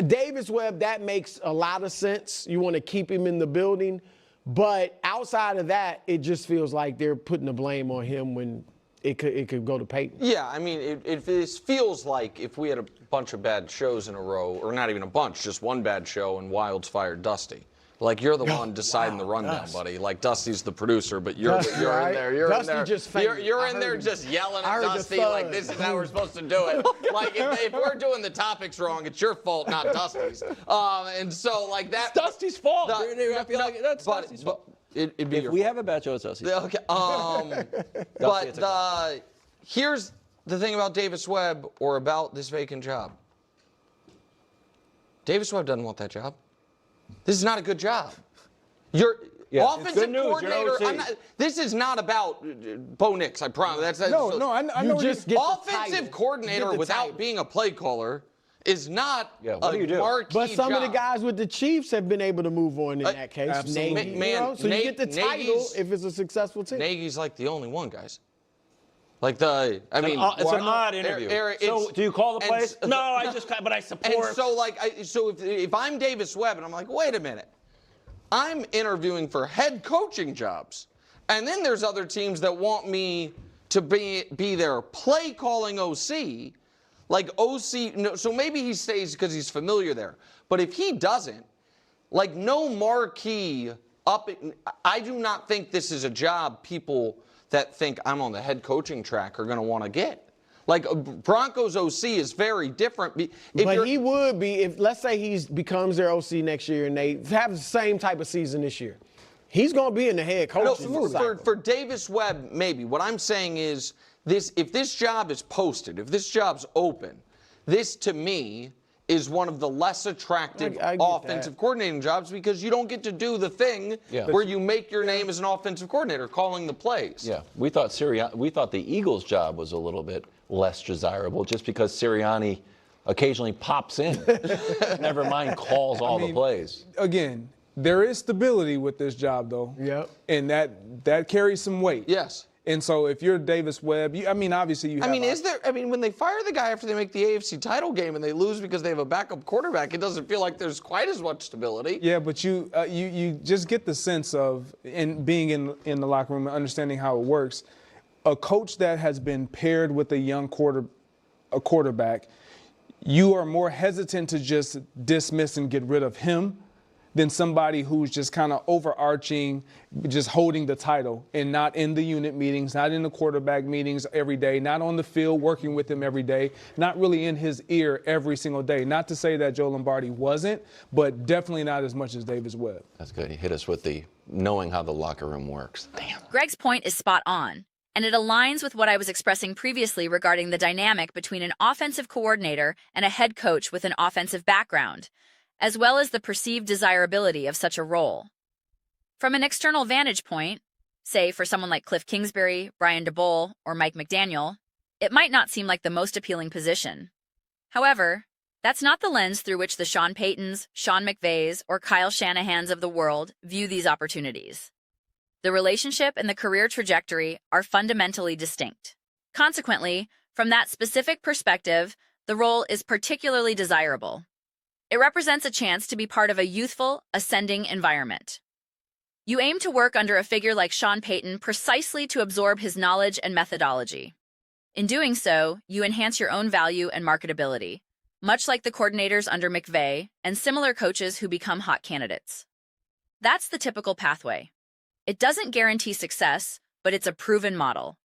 Davis Webb, that makes a lot of sense. You want to keep him in the building. But outside of that, it just feels like they're putting the blame on him when it could go to Payton. Yeah, I mean, it feels like if we had a bunch of bad shows in a row, or not even a bunch, just one bad show, and Wilds fired Dusty. Like, you're the one deciding the rundown, buddy. Like, Dusty's the producer, but you're in there. You're Dusty in there. just You're in there just yelling at Dusty like, this is how we're supposed to do it. Like, if we're doing the topics wrong, it's your fault, not Dusty's. And so, like, that's Dusty's fault. That's Dusty's fault. It'd be if we have a bad show, it's Dusty's fault. Okay. But here's the thing about Davis Webb or about this vacant job. Davis Webb doesn't want that job. This is not a good job. Your offensive coordinator. This is not about Bo Nix. I promise. I know. Just get offensive coordinator without being a play caller is not a marquee But some job. of the guys with the Chiefs have been able to move on in that case. Absolutely. So you get the title if it's a successful team. Nagy's like the only one, guys. Like it's an odd interview. So do you call the plays? No, but I support. And so, if I'm Davis Webb and I'm like, wait a minute, I'm interviewing for head coaching jobs, and then there's other teams that want me to be their play calling OC, like OC. No, so maybe he stays because he's familiar there. But if he doesn't, like no marquee I do not think this is a job people that think I'm on the head coaching track are going to want to get. Like, Broncos OC is very different. But he would be, if let's say he becomes their OC next year and they have the same type of season this year. He's going to be in the head coaching. For Davis Webb, maybe. What I'm saying is, if this job is posted, if this job's open, this, to me, is one of the less attractive offensive coordinating jobs because you don't get to do the thing where you make your name as an offensive coordinator, calling the plays. Yeah, we thought the Eagles' job was a little bit less desirable just because Sirianni occasionally pops in. Never mind calls all the plays. Again, there is stability with this job, though. Yep. And that carries some weight. Yes. And so if you're Davis Webb, obviously you have when they fire the guy after they make the AFC title game and they lose because they have a backup quarterback, it doesn't feel like there's quite as much stability. Yeah, but you just get the sense of, in being in the locker room and understanding how it works, a coach that has been paired with a young quarterback, you are more hesitant to just dismiss and get rid of him than somebody who's just kind of overarching, just holding the title and not in the unit meetings, not in the quarterback meetings every day, not on the field working with him every day, not really in his ear every single day. Not to say that Joe Lombardi wasn't, but definitely not as much as Davis Webb. That's good. He hit us with the knowing how the locker room works. Damn. Greg's point is spot on, and it aligns with what I was expressing previously regarding the dynamic between an offensive coordinator and a head coach with an offensive background, as well as the perceived desirability of such a role. From an external vantage point, say for someone like Cliff Kingsbury, Brian DeBoll, or Mike McDaniel, it might not seem like the most appealing position. However, that's not the lens through which the Sean Paytons, Sean McVays, or Kyle Shanahans of the world view these opportunities. The relationship and the career trajectory are fundamentally distinct. Consequently, from that specific perspective, the role is particularly desirable. It represents a chance to be part of a youthful, ascending environment. You aim to work under a figure like Sean Payton precisely to absorb his knowledge and methodology. In doing so, you enhance your own value and marketability, much like the coordinators under McVay and similar coaches who become hot candidates. That's the typical pathway. It doesn't guarantee success, but it's a proven model.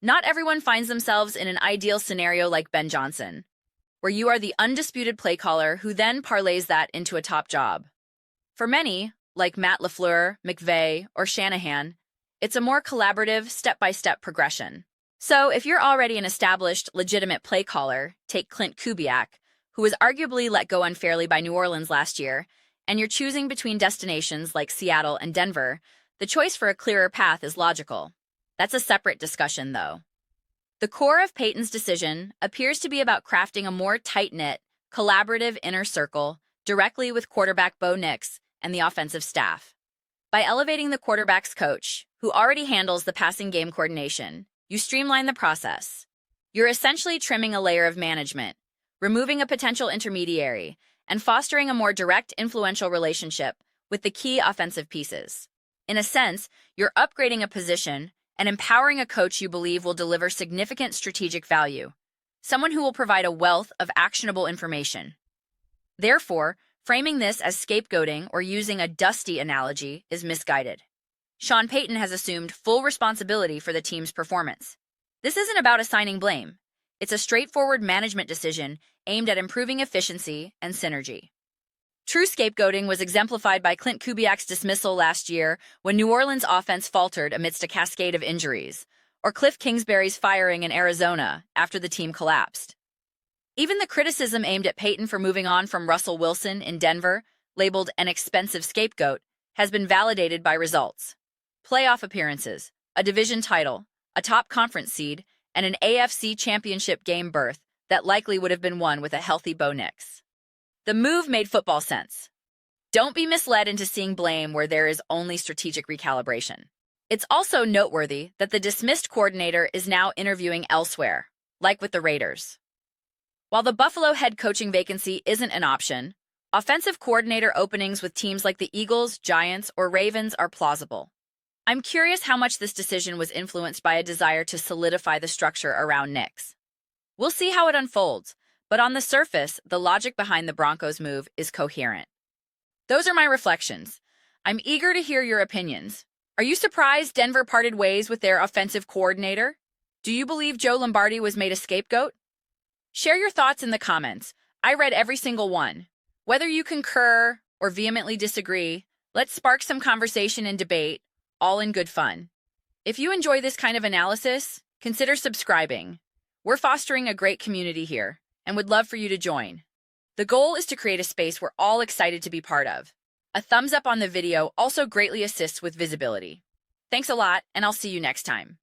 Not everyone finds themselves in an ideal scenario like Ben Johnson, where you are the undisputed play caller who then parlays that into a top job. For many, like Matt LaFleur, McVay, or Shanahan, it's a more collaborative, step-by-step progression. So if you're already an established, legitimate play caller, take Clint Kubiak, who was arguably let go unfairly by New Orleans last year, and you're choosing between destinations like Seattle and Denver, the choice for a clearer path is logical. That's a separate discussion, though. The core of Payton's decision appears to be about crafting a more tight-knit, collaborative inner circle directly with quarterback Bo Nix and the offensive staff. By elevating the quarterback's coach, who already handles the passing game coordination, you streamline the process. You're essentially trimming a layer of management, removing a potential intermediary, and fostering a more direct, influential relationship with the key offensive pieces. In a sense, you're upgrading a position and empowering a coach you believe will deliver significant strategic value, someone who will provide a wealth of actionable information. Therefore, framing this as scapegoating or using a dusty analogy is misguided. Sean Payton has assumed full responsibility for the team's performance. This isn't about assigning blame. It's a straightforward management decision aimed at improving efficiency and synergy. True scapegoating was exemplified by Clint Kubiak's dismissal last year when New Orleans' offense faltered amidst a cascade of injuries, or Cliff Kingsbury's firing in Arizona after the team collapsed. Even the criticism aimed at Payton for moving on from Russell Wilson in Denver, labeled an expensive scapegoat, has been validated by results. Playoff appearances, a division title, a top conference seed, and an AFC championship game berth that likely would have been won with a healthy Bo Nix. The move made football sense. Don't be misled into seeing blame where there is only strategic recalibration. It's also noteworthy that the dismissed coordinator is now interviewing elsewhere, like with the Raiders. While the Buffalo head coaching vacancy isn't an option, offensive coordinator openings with teams like the Eagles, Giants, or Ravens are plausible. I'm curious how much this decision was influenced by a desire to solidify the structure around Nix. We'll see how it unfolds, but on the surface, the logic behind the Broncos' move is coherent. Those are my reflections. I'm eager to hear your opinions. Are you surprised Denver parted ways with their offensive coordinator? Do you believe Joe Lombardi was made a scapegoat? Share your thoughts in the comments. I read every single one. Whether you concur or vehemently disagree, let's spark some conversation and debate, all in good fun. If you enjoy this kind of analysis, consider subscribing. We're fostering a great community here and would love for you to join. The goal is to create a space we're all excited to be part of. A thumbs up on the video also greatly assists with visibility. Thanks a lot, and I'll see you next time.